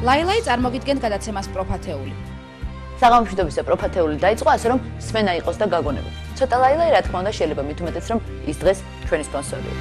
ლაილაი წარმოგიდგენთ გადაცემას პროფათეული. საღამომშვიდობისა პროფათეული დაიწყო ასე რომ სმენა იყოს და გაგონებო. ცოტა ლაილაი რა თქმა უნდა შეიძლება მით უმეტეს რომ ის დღეს ჩვენი სპონსორია.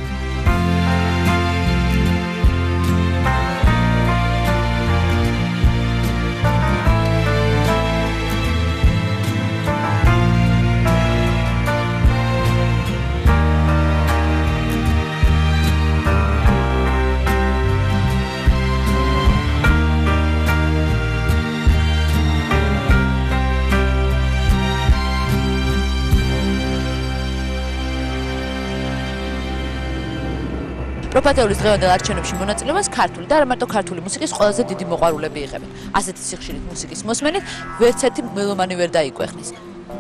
პროფათეულის დღევანდელ არჩევნებში მონაწილეობას ქართული და არა მარტო ქართული მუსიკის ყველაზე დიდი მოყვარულები იღებენ. ასეთი სიხშირით მუსიკის მოსმენით ვერც ერთი მელომანი ვერ დაიკვეხნის.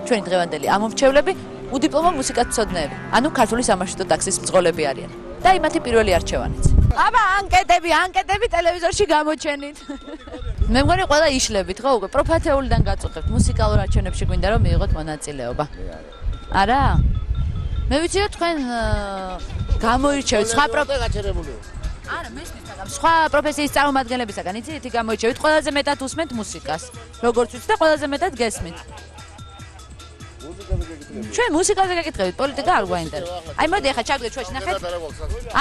ჩვენი დღევანდელი ამომრჩევლები უდიპლომო მუსიკათმცოდნეები, ანუ ქართული სამარშრუტო ტაქსის მძღოლები არიან. და იმათი პირველი არჩევანიც. აბა ანკეტები ტელევიზორში გამოჩენით. მე მგონი ყველა იშლებით, ხო უკვე პროფათეულიდან გაწუხებთ მუსიკალურ არჩევნებში გვინდა რომ მიიღოთ მონაწილეობა. არა? მე ვიცი რომ თქვენ გამოირჩევით სხვა პროფესიისგან. არა, მესმის მაგრამ სხვა პროფესიის წარმომადგენლებისგან იცით გამოირჩევით ყველაზე მეტად უსმენთ მუსიკას. როგორც ვიცით და ყველაზე მეტად გესმით. ჩვენ მუსიკაზე გეკითხებით, პოლიტიკა არ გვაინტერესებს. აი მოდი ახლა ჩავდგეთ ჩვენში ნახეთ.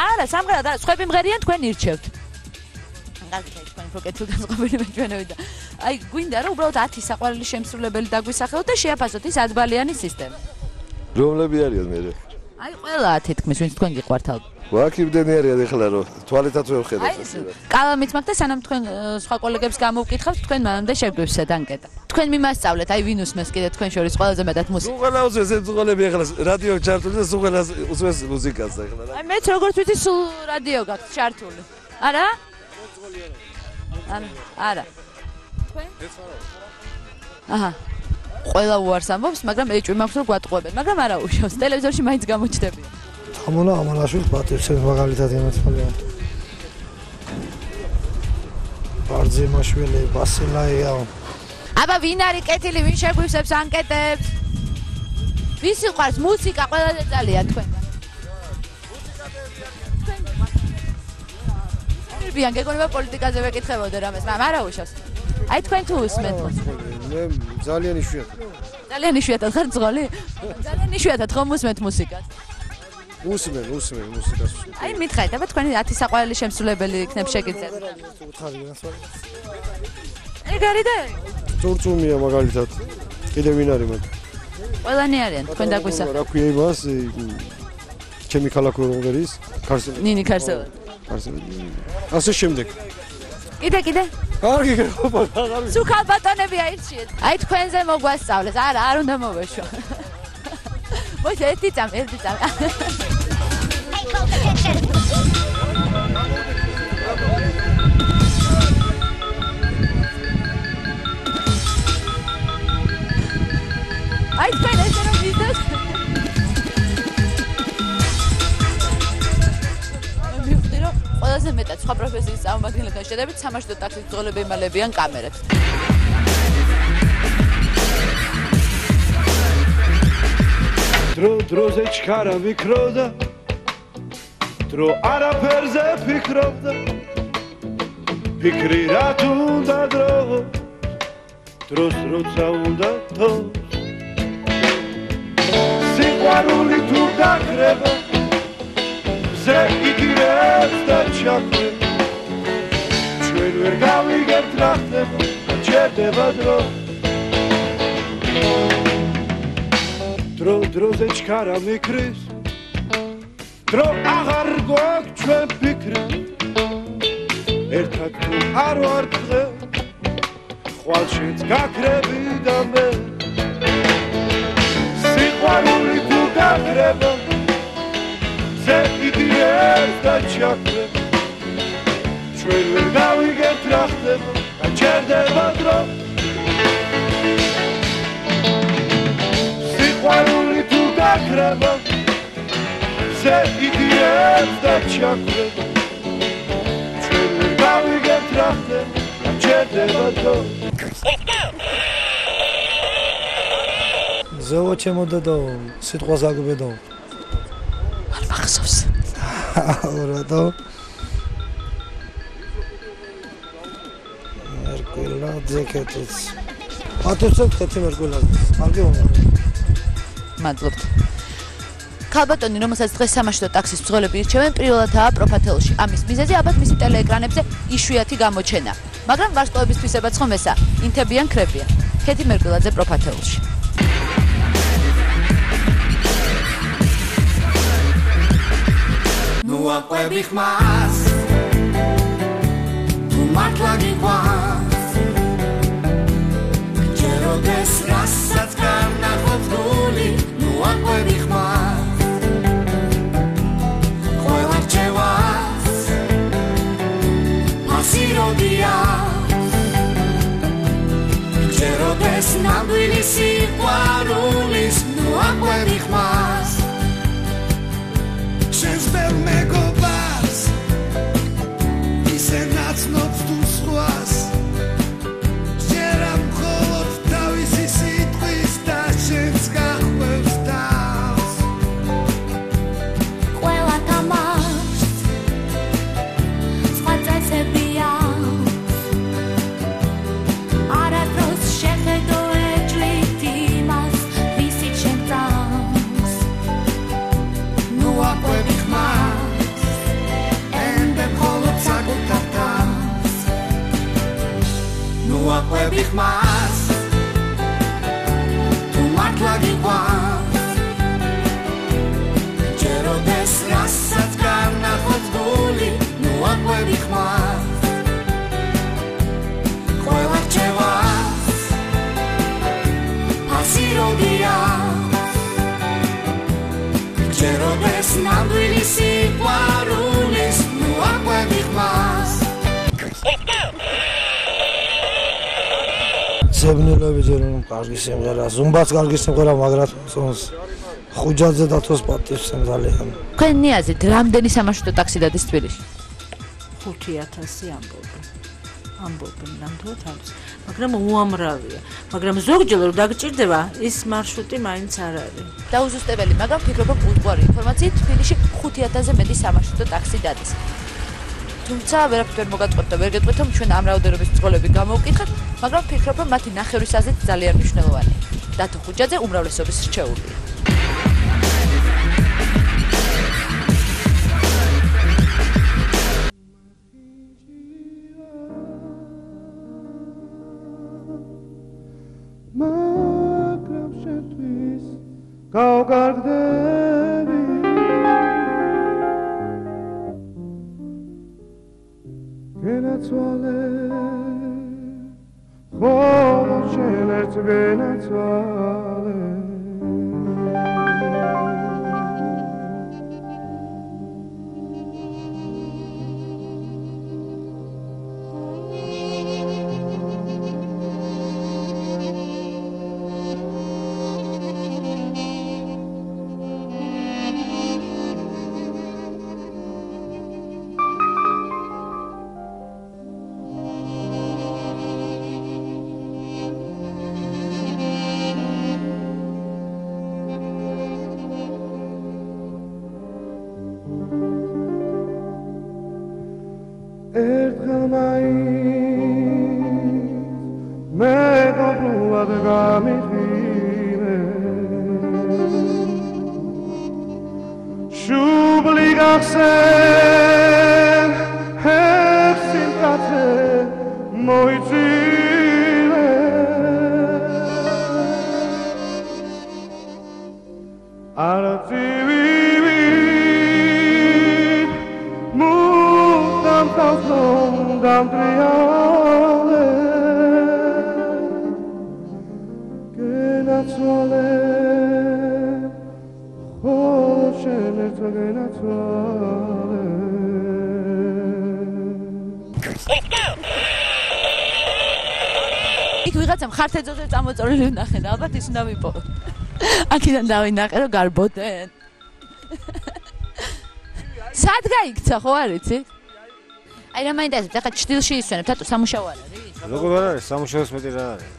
არა, სამღერად არა, სხვები მღერიან თქვენ ირჩევთ. კარგი, თქვენ პროკეთილ განწყობილი მეჩვენებით და აი გვინდა რომ უბრალოდ 10 საყვარელი შემსრულებელი დაგვისახელოთ და შეაფასოთ ის 10 ბალიანი სისტემა. რომლები არიან მე? აი ყველა თითქმის ვინც თქვენ გიყვართავთ. ვაკიბდენი არიან ეხლა რომ თვალითაც ვერ ხედავთ. კალამით მაგ და სანამ თქვენ სხვა კოლეგებს გამოვკითხავთ, თქვენ მანამდე შეგვივსეთ ანკეტა. თქვენ მიმასწავლეთ, აი ვინ უსმენს კიდე თქვენ შორის ყველაზე მეტად მუსიკას. ყველა უსმენს ეს ძღოლები ეხლა რადიო ჩართული და ყველა უსმენს მუსიკას ეხლა. აი მეც როგორც ვიცი სულ რადიო გაქვთ ჩართული. არა? არა. თქვენ? აჰა. ყველა უარს ამბობს, მაგრამ ეჭვი მაქვს რომ გვატყუებენ, მაგრამ არა უშავს. ტელევიზორში მაინც გამოჩნდებიან. თამონა ამალაშვილს პატივცემს მაგალითად იმათმალია. ბარძიმაშვილი, ბასილაია. აბა ვინ არის კეთილი, ვინ შეგვივსებს ანკეტებს? ვის სიყვარს მუსიკა ყველაზე ძალიან თქვენ? თქვენ გეგონება პოლიტიკაზე ვეკითხებოდე რამეს, მაგრამ არა უშავს. აი თქვენ თუ უსმენთ მუსიკას? მე ძალიან იშვიათად. ძალიან იშვიათად ხარ ძღოლი? ძალიან იშვიათად ხომ უსმენთ მუსიკას? უსმენ მუსიკას. აი მითხარით, აბა თქვენი 10 საყვარელი შემსრულებელი იქნებ შეგიძლიათ. ეგ არის და წურწუმია მაგალითად. კიდე ვინ არის მაგ? ყველანი არიან თქვენ დაგვისახეთ. რა ქვია იმას? ჩემი ქალაქი რომღერის? ქარსელი. ნინი ქარსელი. ასე შემდეგ. კიდე. კარგი გროპა. სულ ბატონები აირჩიეთ. აი თქვენზე მოგვასწავლეს. არა, არ უნდა მოვეშვა. მოდი ერთი წამი. აი თქვენ ესე რომ ვიზეთ. ყველაზე მეტად სხვა პროფესიის წარმომადგენლებთან შედარებით სამარშრუტო ტაქსის მძღოლები იმალებიან კამერებს. დროზე ჩქარა მიკროდა დრო არაფერზე ფიქრობდა ფიქრი რა თუნდა დროს როცა უნდა თოს სიყვარული თუ გაქრება ზე იგივეც და ჩაქრება ჩვენ ვერ გავიგებთ რა ხდება ჩერდება დროზე ჩქარა მიკრის დრო აღარ გვაქვს ჩვენ ფიქრი ერთად თუ არ ვარ დღე ხვალშიც გაქრები და მე სიყვარული თუ გაქრება ზე იგივეც და ჩაქრება ჩვენ ვერ გავიგებთ რა ხდება ჩერდება დრო სიყვარული თუ გაქრება ზე იგივეც და ჩაქრება ჩვენ ვერ გავიგებთ რა ხდება ჩერდება დრო ზეო ჩემო დედო სიტყვას აგბედო არ მახსოვს ორადო ყველა ძეკეთიც. ათოცად ხეთი მერგულაძე. კარგი უნდა. მადლობთ. ქალბატონი, რომელსაც დღეს სამაშინო ტაქსის მძღოლები ირჩევენ, პირველადაა პროფათელში. ამის მიზეზი ალბათ მისი ტელეეკრანებზე იშვიათი გამოჩენა. მაგრამ ვარსკვლავებისთვისაც ხომესა, ინთებიან ქრებიან. ქეთი მერგულაძე პროფათელში. Nu acuebi mas Tu matlagi quas Quiero desgrassat carna hotguli Nu acuebi mas Coela chevas Pasiro dia Quiero desnabilisi quarulis Nu acuebi mas Shenzbel mego bas Isenats not tu squas Jeram kholot davisi sitqvis da shens gakhvevs tavs Qvela tamashts Სხვა წესები აქვს არასდროს შეხედო ეჭვით იმას ვისით შემწამს Nu acuebi mas Endem kholot sagutatavs Nu acuebi mas Tu matlagi quas Quiero desgrassat carna hotguli Nu acuebi mas Coela chevas Pasiro dia Quiero desnabilisi quarulis Nu acuebi mas ზებნელები ჯერენ კარგი სიმღერა, ზუმბაც კარგი სიმღერა, მაგრამ სონს ხუჯაძე და თოს პატივს ძალიან. თქვენი აზრით, რამდენი სამაშინო ტაქსი დადის თბილისში? 5000 ამბობენ ნამდვილად არის, მაგრამ უამრავია. მაგრამ ზოგჯერ რომ დაგჭირდება, ის მარშრუტი მაინც არ არის. დაუზუსტებელი, მაგრამ ფიქრობ, რომ უტყუარი ინფორმაციით თბილისში 5000-ზე მეტი სამაშინო ტაქსი დადის. თუმცა ვერაფერ ვერ მოგატყობთ და ვერ გეტყვით, რომ ჩვენ ამ რაოდენობის მძღოლები გამოვკითხეთ, მაგრამ ფიქრობ, რომ მათი ნახევრის აზრით ძალიან მნიშვნელოვანია. დათო ხუჯაძე უმრავლესობის რჩეულია. მაგრამ შენთვის გავგარდები გენაცვალე ხოლო შენ ერთ გენაცვალე ერთხელ მაინც მე გობრულად გამიხილე შუბლი გახსენ ჰერსინ კაცე მოიწილე არაცივი Damtriale Genaczuale Choshenet genaczuale იქ ვიღაცამ ხართეძოზე წამოწოლილი ვნახე და ალბათ ის უნდა ვიპო. აქედან დავინახე რომ გარბოდენ. სად გაიქცა ხო არ იცი? აი რა მაინტერესებს, ახლა ჩtildeში ისვენებთ, რატო სამუშაო არ არის? როგორ არ არის? სამუშაოს მეტი რა არის?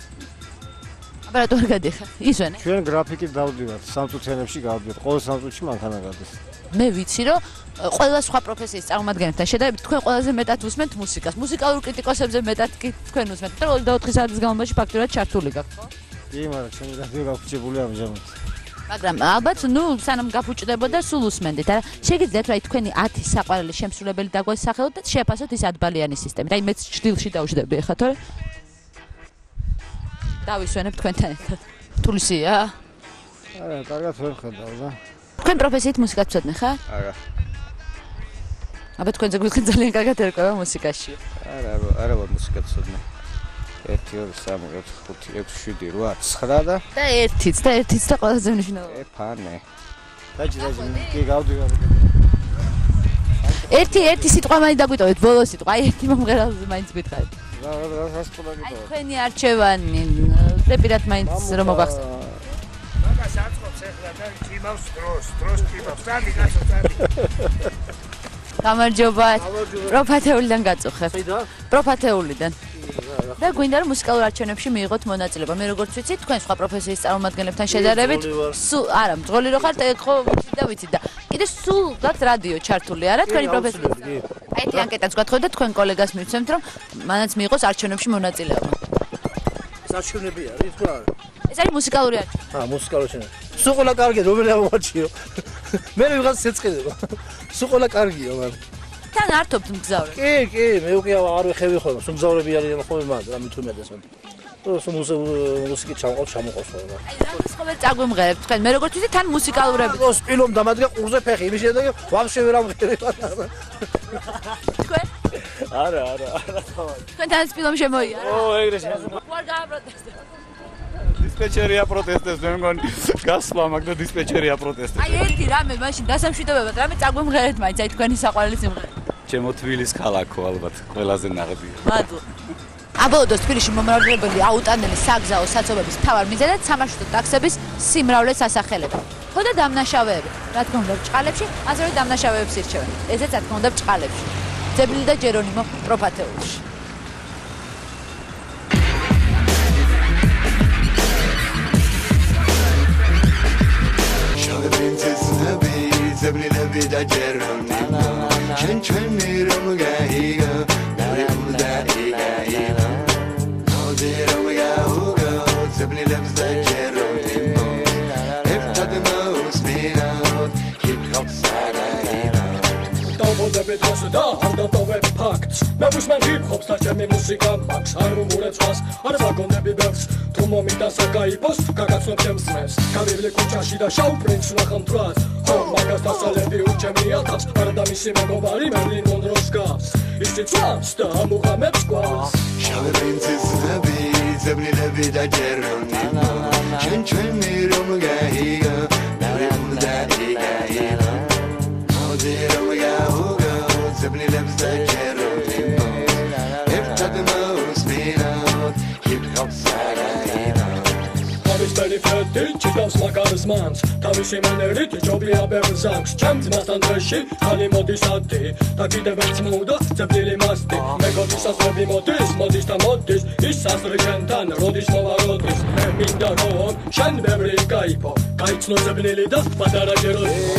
აპარატო არ გადიხარ. ისვენე. ჩვენ გრაფიკით დავდივართ, სამწუთიანებში გავდივართ. ყოველ სამწუთში მანქანა გადის. მე ვიცი რომ ყველა სხვა პროფესიის წარმომადგენლებთან შედარებით თქვენ ყველაზე მეტად უსმენთ მუსიკას. მუსიკალურ კრიტიკოსებზე მეტად კი თქვენ უსმენთ. 24 საათის განმავლობაში ფაქტურად ჩართული გაქვთ, ხო? კი, მაგრამ ჩემი რადიო გაფუჭებული ამჟამად. მაგრამ ალბათ, სანამ გაფუჭდებოდა, სულ უსმენდით, არა? შეგიძლიათ რა თქვენი 10 საყვარელი შემსრულებელი დაგვასახელოთ და შეაფასოთ ის 10 ბალიანი სისტემით. აი მეც ჭდილში დავждები ხა, თორე დავისვენებ თქვენთან ერთად. თულისია? არა, კარგად ვერ ხედავ და. თქვენ პროფესიით მუსიკას ვცოდნე ხა? არა. აბა თქვენ ზოგადად ძალიან კარგად ერკვევა მუსიკაში. არა მუსიკას ვცოდნე. 1 2 3 4 5 6 7 8 9 და 1-იც და ყველაზე მნიშვნელოვანი. ფანე. დაჭი კი გავდივარ. ერთი სიტყვა მაინც დაგვიტოვეთ, ბოლო სიტყვა. აი ერთი მომღერალზე მაინც გითხარით. რა სიტყვა გიტოვეთ? აი თქვენი არჩევანი, ზეპირად მაინც რომ მოგახსენოთ. მაგას აწყობს ახლა და იმავს დროს იმავს. წადი კაცო, წადი. გამარჯობა. პროფათეულიდან გაწუხებ. პროფათეულიდან. და გვინდა რომ მუსიკალურ არჩევნებში მიიღოთ მონაწილეობა. მე როგორც ვიცი, თქვენ სხვა პროფესიის წარმომადგენლებთან შედარებით, სულ არა, მძღოლი რო ხართ, ხო ვიცი და კიდე სულ გაქვთ რადიო ჩართული, არა თქვენი პროფესია? აი ეს ანკეტაც გათხოვეთ და თქვენ კოლეგას მივცემთ, რომ მანაც მიიღოს არჩევნებში მონაწილეობა. საჩვენები არის თუ არა? ეს არის მუსიკალური არჩევანი. მუსიკალური არჩევანი. სულ ყველა კარგია, რომელი ამოვაჩიო. მე ვიღაც შეწყდება. სულ ყველა კარგია, მაგრამ თან ართობთ მგზავრებს. კი, მე უკვე არ ვეხევი ხოლმე, სულ მგზავრები არიან ხოლმე მაგ რა მithumedes მე. სულ მუსიკით ჩამოყავს ხოლმე. აი რა სხვა წაგვიმღერებთ თქვენ, მე როგორც ვიცი, თან მუსიკალურები. სპილომ დამადგა ყურზე ფეხი, იმის შემდეგ ვაფშე ვერ ამღერებ. თქვენ? არა. თქვენ თან სპილომ შემოიარა? ეგრე შეიძლება. ვარ გააპროტესტებ. დისპეჩერია პროტესტებს, მე მგონი გასვლა მაგ და დისპეჩერია პროტესტებს. აი ერთი რამე მაშინ დასამშვიდობებად რამე წაგვიმღერეთ მაინც აი თქვენი საყვარელი სიმღერა. ჩემო თბილის ქალაქო ალბათ ყველაზე ნაღდია. მადლობა. აბოლოდოს თბილისში მომრავლებელი აუტანელი საგზაო საცობების მთავარ მიზანად სამარშრუტო ტაქსების სიმრავლეს ასახელება. ხო და დამნაშავეები. რა თქმა უნდა ბრჭყალებში, ასევე დამნაშავეებს ირჩევენ. ესეც რა თქმა უნდა ბრჭყალებში. ძებლილი და ჯერონიმო პროფათეულში. Zebrili da Geronimo, Chencheni Romugahiga, Narimuda Higa, Nodi Romuga Hugo, Zebrili da Geronimo, if the mouse been out, hip hop saga. დავოდებით და არ დავტოვებ ფაქტს მე ვისმენ ჰიპ-ჰოპს და ჩემი მუსიკა მაქვს არ უმურეცვას არ ვაგონები ბევრს თუ მომიტა საკაიფოს გაგაცნობ ჩემს მეს გავივლე კუჩაში და შავ პრინცს ვნახავ თვალს ხო მაგას დასალები უჩემია თავს არ და მისი მეგობარი მერლინ მონროს გავს ისიც ვამს და ამუღამებს გვას შავი პრინცის ნაბი ზებრილები და ჯერონიმო ჩენჩენი რომგაიგა ნარიმუდა იგა Zeblilebs da Geronimo, if the mouse been out, hip hop saga. Tavis telefeti, chitavs magars mans, tavis imanerit, joblia berzaks, champs mastan dreshi, kali modis ati, takide vets muda, zeblili masti, megodis asrebi modis, modis ta modis, isas regentan, rodis nova rodis, minda roon, shen bevri kaipo, kaitsno zeblili da, padara Geronimo.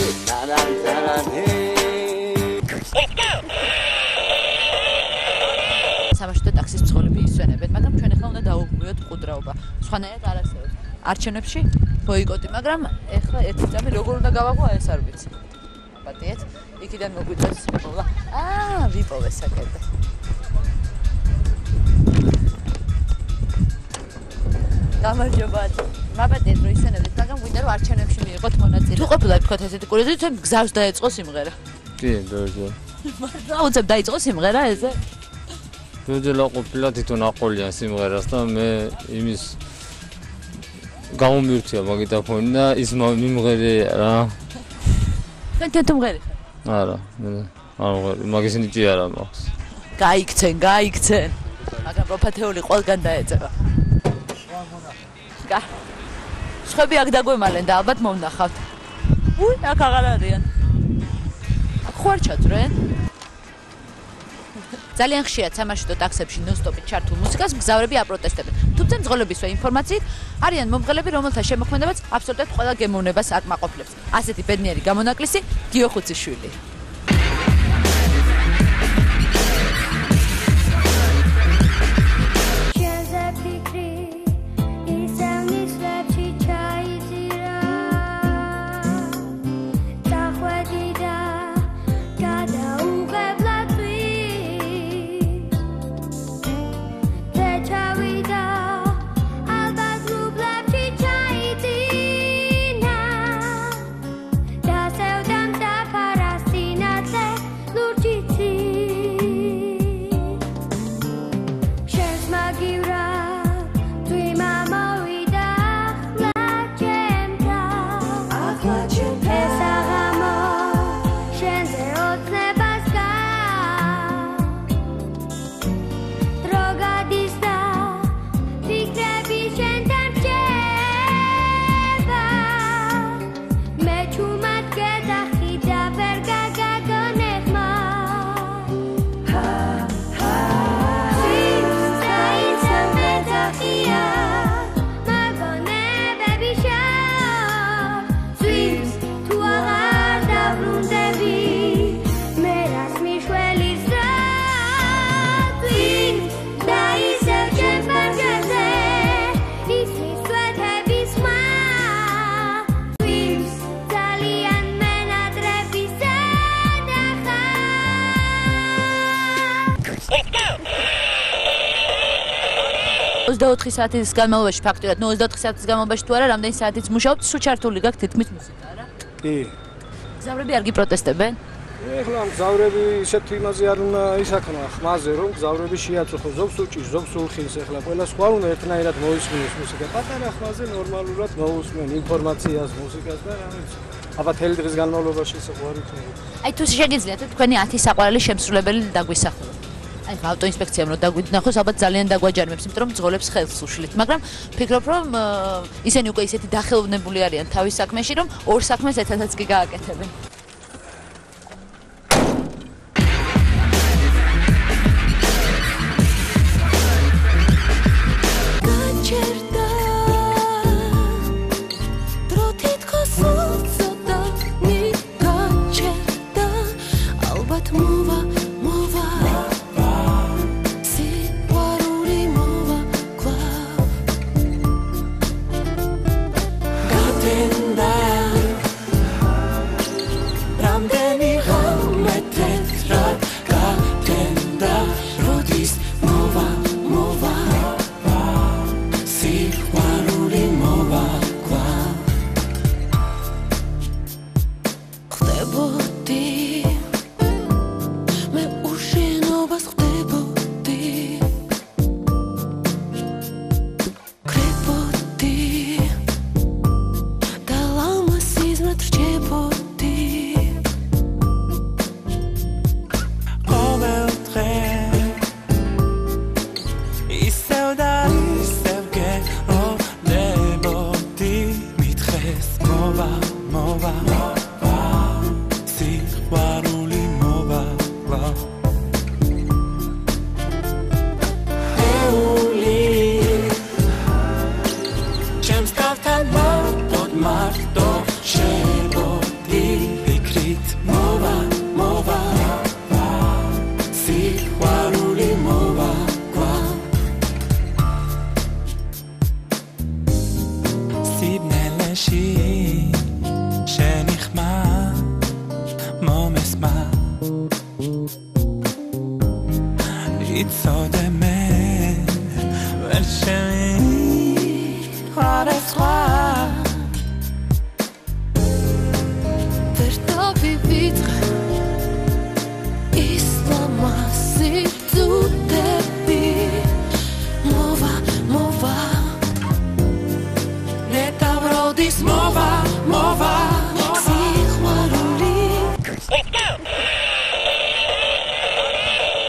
სამარშრუტო ტაქსის მძღოლები ისვენებენ, მაგრამ ჩვენ ახლა უნდა დაუღვიოთ მყუდრაობა. სხვანაირად არ არსებობს. არჩევნებში ბოიკოტი, მაგრამ ახლა ერთი წამი როგორ უნდა გავაღვო, ეს არ ვიცი. პატიეთ, იქიდან მოგვიწევს მოვლა. ვიპოვე საკეთე. გამარჯობა. მაპატიეთ რო ისვენებთ, მაგრამ გვინდა რომ არჩევნებში მიიღოთ მონაწილეობა. თუ ყოფილა თქვათ ესეთი კურიოზი, თქვენ გზავს დაეწყო სიმღერა. კი, დაგე. მაგრამ უცებ დაიწყო სიმღერა ესე? ძუძელა ყოფილა თვითონ აყოლიან სიმღერას და მე იმის გამომირთია მაგიტაფონი და ის მიმღერე რა. თქვენ თუმღერი? არა, არ ვღერი, მაგის ნიჭი არა მაქვს. გაიქცენ. მაგრამ პროფათეული ყველგან დაეწევა. სხვები აქ დაგვემალენ და ალბათ მომნახავთ. აქ აღარ არიან. აქ ხوار ჩადრენ? ძალიან ხშირად სამარშრუტო ტაქსებში ნონ-სტოპით ჩართულ მუსიკას მგზავრები აპროტესტებენ. თუმცა მძღოლებისვე ინფორმაციით არიან მომღერლები, რომელთა შემოქმედებაც აბსოლუტურად ყველა გემოვნებას აკმაყოფილებს. ასეთი ბედნიერი გამონაკლისი გიო ხუციშვილი. საათის განმავლობაში ფაქტურად 24 საათის განმავლობაში თუ არა რამდენი საათიც მუშაობთ სულ ჩართული გაქვთ თითქმის მუსიკა რა? კი. მგზავრები არ გიპროტესტებენ? ეხლა მგზავრები ისეთ იმაზე არ უნდა ისაქნა ხმაზე რომ მგზავრები შეაწუხო ზოგს უჭირს ზოგს უხილს ეხლა ყველა სხვა უნდა ერთნაირად მოისმინოს მუსიკა პატარა ხმაზე ნორმალურად მოусმენ ინფორმაციას მუსიკას და რა ვიცი აბა თელი დღის განმავლობაში ისე ყوارი იქნება აი თუ შეგიძლიათ თქვენი 10 საყვარელი შემსრულებელი დაგვისახოთ აი ავტოინსპექციამ რო დაგვინახოს ალბათ ძალიან დაგვაჯარიმებს იმიტომ რომ მძღოლებს ხელს უშლით მაგრამ ფიქრობ რომ ისინი უკვე ისეთი დახელოვნებული არიან თავის საქმეში რომ ორ საქმეს ერთადაც კი გააკეთებენ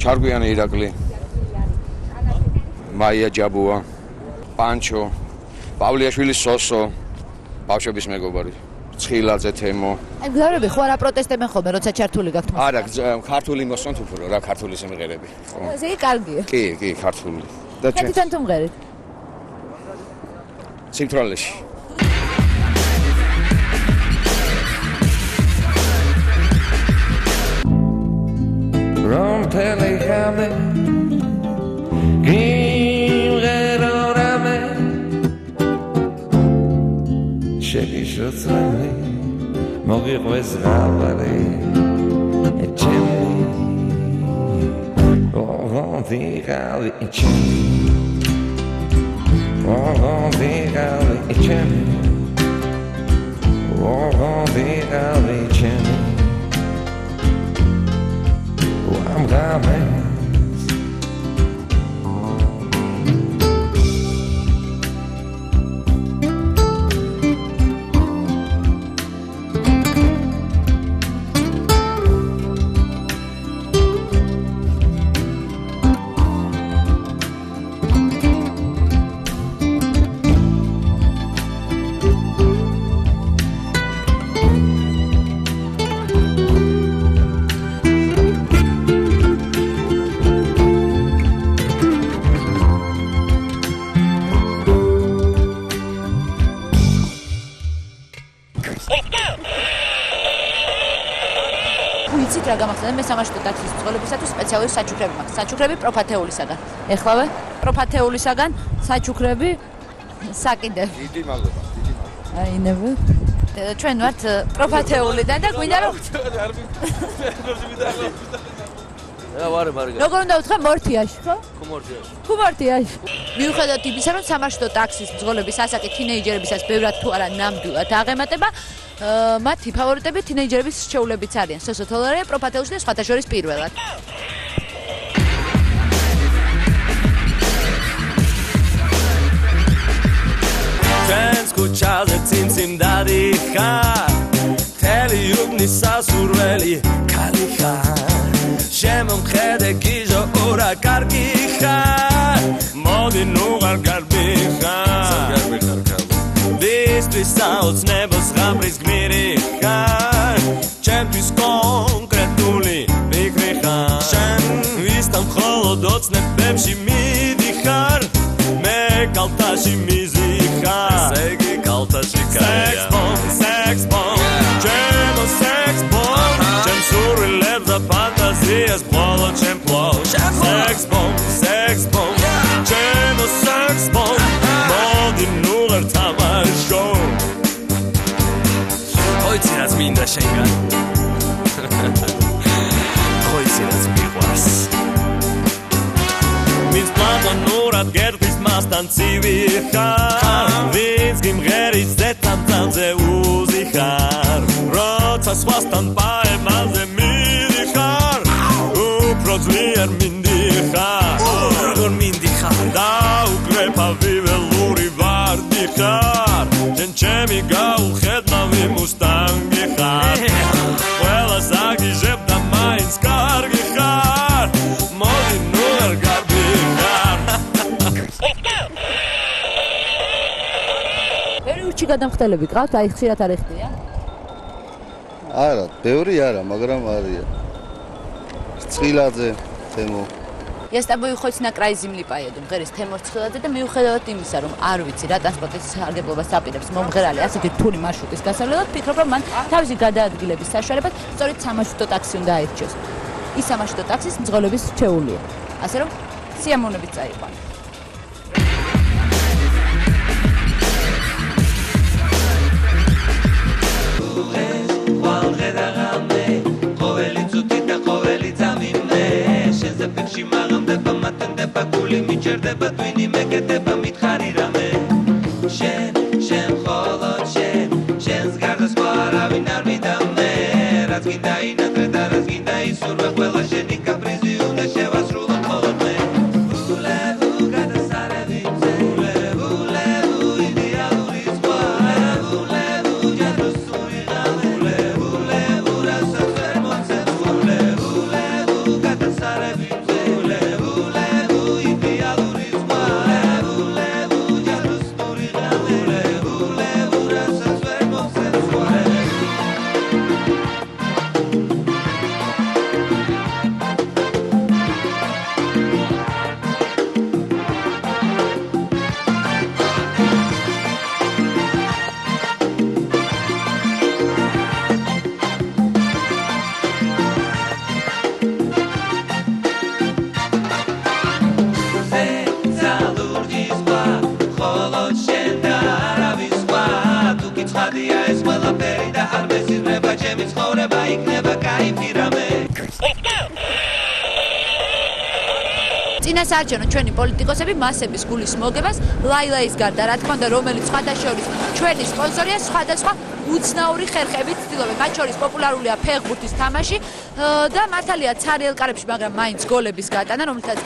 ჩარგვიანი ირაკლი მაია ჯაბუა პანჩო პავლიაშვილის სოსო ბავშვების მეგობარი ცხილაძე თემო. აი გზავრები ხო არა პროტესტებენ ხოლმე, როცა ჩართული გაქვთ? არა, ქართული მოსვანთ უფრო რა, ქართული სიმღერები. ესე იგი კარგია. კი, ქართული. და ჩვენ თვითონ თუ მღერით? სიმთვრალეში. From Telehame, Gimgerorame, Shegishotzrami, Mogirwes Rabare, Echemi, Rondigali, Echemi, Rondigali, Echemi, Rondigali, Echemi. I'm coming. მე სამაშტო ტაქსის წყლებისათვის სპეციალური საჩუქრები მაქვს. საჩუქრები პროფათეულისაგან. ეხლავე პროფათეულისაგან საჩუქრები საკიდე. დიდი მადლობა, დიდი მადლობა. აინები. ჩვენ ვართ პროფათეულიდან და გვინდა რომ როგორ უნდა ვთქვა მორთიაში, ხო? ხუმორთიაში. მიუხედავად იმისა, რომ სამაშტო ტაქსის მძღოლების ასაკი თინეიჯერებისას ბევრად თუ არა ნამდვილად აღემატება, მათი ფავორიტები თინეიჯერების რჩეულებიც არიან. სოსო თოლერე პროფათეულში და სხვათა შორის პირველად. ჩვენს ქუჩაზე წინწინ დადიხარ, მთელი უბნის სასურველი ქალი ხარ. შემომხედე გიჟო ორა კარგი ხარ, მოდი ნუ არ გარბი ხარ. ვისთვის საოცნებოს ღამრის გმირი ხარ, ჩემთვის კონკრეტული მიგრი ხარ. შენ ვისთან მხოლოდ ოცნებებში მიდიხარ, მე კალთაში მიზიხარ. ესე იგი კალთაში კარია. Sex bomb, ჩემო sex bomb, ჩემ სურვილებს და ფანტაზიას ბოლო ჩემ პლოუს. Sex bomb, ჩემო sex bomb, მოდი ნუ არ თამაშო. ხოიცი რაც მინდა შენგან, ხოიცი რაც მიყვარს. მის პლანურად გერბის მასთან ცივი ხარ, ვინც გიმღერის ზეთამთანზე უზიხარ. როცა სხვასთან პაემაზე მიდიხარ, უფრო ძლიერ მინდიხარ. როგორ მინდიხარ? დაუკრეფავი ველური ვარდი ხარ, შენ ჩემი გაუხედავი მუსტანგი ხარ. ყველას აგიჟებ და მაინც კარგი ხარ, მოდი ნუ არ გარბი ხარ. ურჩი გადამხდელები გყავთ? აი ხშირად არ ეხდია? არა, ბევრი არა, მაგრამ არია. ცხილაძე, თემო. Я с тобой хоть на край земли поеду. მღერის თემო ცხილაძე და მიუხედავად იმისა, რომ არ ვიცი რა ტრანსპორტის სარგებლობას აპირებს მომღერალი ასეთი რთული მარშრუტის გასავლელად, ფიქრობ, რომ მან თავისი გადაადგილების საშუალებას სწორედ სამაშტო ტაქსი უნდა აირჩიოს. ის სამაშტო ტაქსის მძღოლების რჩეულია. ასე რომ სიამოვნებით წაიყვანა. მიჭერდება twini მეკეთება მითხარი რამე შენ ხოლოდ შენს გარდა სხვა არავინ არ მიდამე რაც გინდა ინატრე და რაც გინდა ისურვე ყველა შენი კაპრიზი უნდა შევასრულო მხოლოდ მე ულევუ გადასარევი ულევუ იდეალური სხვა ულევუ ჯადოსული ღამე ულევუ რასაც ვერ მოცემ ულევუ გადასარევი იქნება кайფი რამე წინასაარჩევნო ჩვენი პოლიტიკოსები მასების გულის მოგებას ლაილაის გარდა რა თქმა უნდა რომელიც სხვადასხვა ჩვენი სპონსორია სხვადასხვა უცნაური ხერხებით ცდილობენ მათ შორის პოპულარულია ფეხბურთის თამაში და მართალია ცარიელ კარებში მაგრამ მაინც გოლების გატანა რომელთაც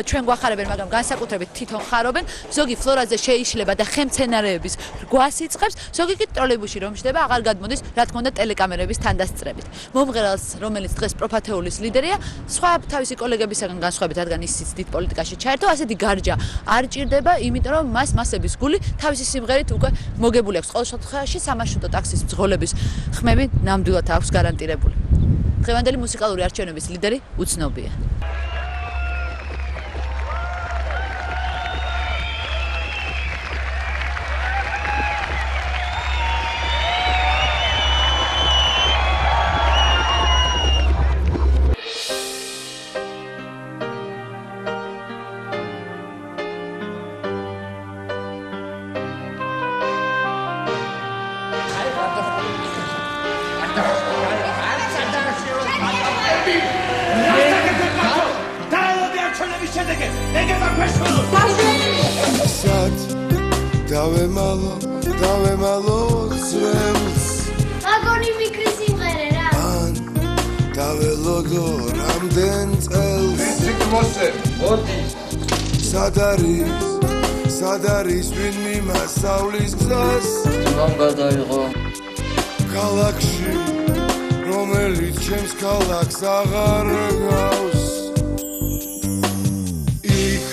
ჩვენ გვახარებენ მაგრამ განსაკუთრებით თვითონ ხარობენ ზოგი ფლორაზე შეიშლება და ხემცენარეების რგვას იწყებს ზოგი კი ტროლეიბუსში რომ შდება აღარ გადმოდის რა თქმა უნდა ტელეკამერების თანდასწრებით მომღერალს რომელიც დღეს პროფათეულის ლიდერია სხვა თავისი კოლეგებისაგან განსხვავებით რადგან ისიც დიდ პოლიტიკაში ჩაერთო ასეთი გარჯა არ ჭირდება იმიტომ რომ მას მასების გული თავისი სიმღერით უკვე მოგებული აქვს ყოველ შემთხვევაში სამარშრუტო ტაქსის მძღოლების ხმები ნამდვილად აქვს გარანტირებული დღევანდელი მუსიკალური არჩევნების ლიდერი უცნობია დავემალო ძველს ვაგონი მიკრის სიმღერე რა ან დაველოდო რამდენ წელს ციკლოსე მოდი სად არის ვინ მიმასავლის გზას მან გადაიღო ქალაქში რომელიც ჩემს ქალაქს აღარ გავს იქ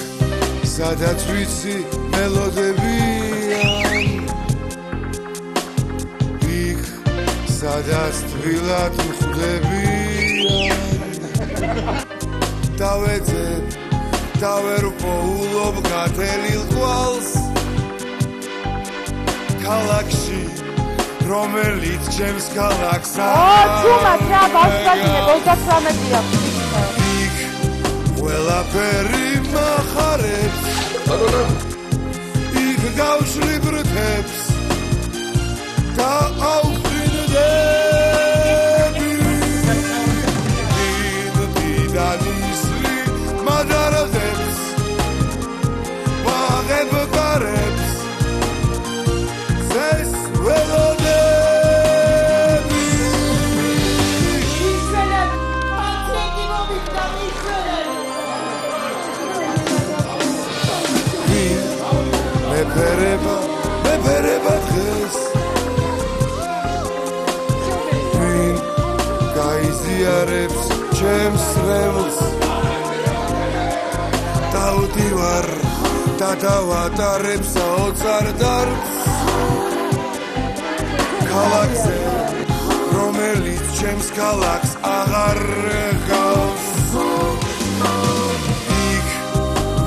სადაც ვიცი მელოდებიან იქ სადაც თბილად მხვდებიან დავერპოულობ გათელილ თვალს ქალაქში რომელიც ჩემს ქალაქს ჩუმად რა ბავშვებია 38-ია იქ ყველაფერი მახარებს იქ გავშლი ბრთებს და აუხრინდები დიდადისლი მადარადებს ვაღებ გარებს ზეს ველოდები ისველებ პაცენტი მომიხდა ისველებ მეფერება დღეს ვინ გაიზიარებს ჩემს რევს დავდივარ და დავატარებ საოცარ დარბს ქალაქზე რომელიც ჩემს ქალაქს აღარ გავს იქ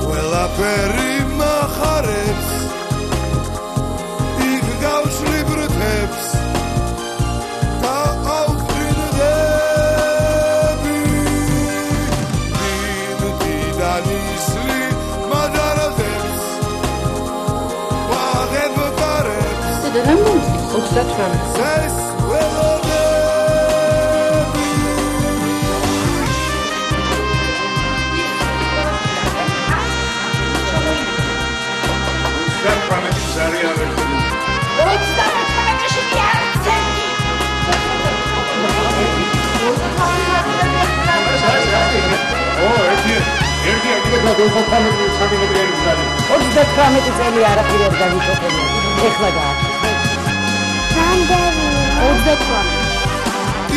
ყველაფერი მახარებს იქ გავშლი ბრთებს და აუხრინდები დიდადისლი მადარადებს ვაღებ გარებს რამდენი 38 ზეს ველოდები წელი არაფერი არ გავიწყობია. ეხლა გააკეთე.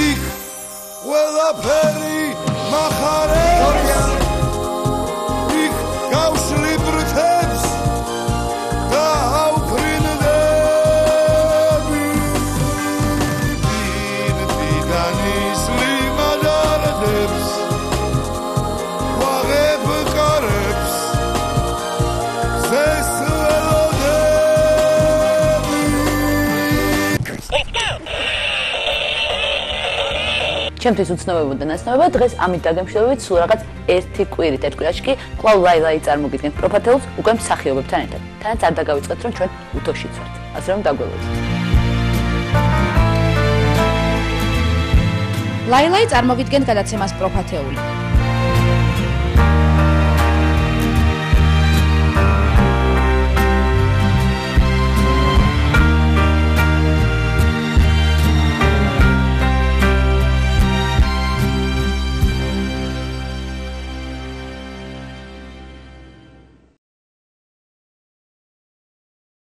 იქ ყველაფერი მახარებს იქ გავშლი ბრთებს და აუხრინდები დიდადისლი მადარადებს ვაღებ გარებს ზეს ჩემთვის უცნობებო და ნაცნობება დღეს ამით დაგემშვიდობებით სულ რაღაც ერთი კვირით ერთ კვირაში კი კვლავ ლაილაი წარმოგიდგენთ პროფათეულს უკვე მსახიობებთან ერთად თანაც არ დაგავიწყეთ რომ ჩვენ უთოშიც ვართ ასე რომ დაგველოდეთ ლაილაი წარმოგიდგენთ გადაცემას პროფათეული.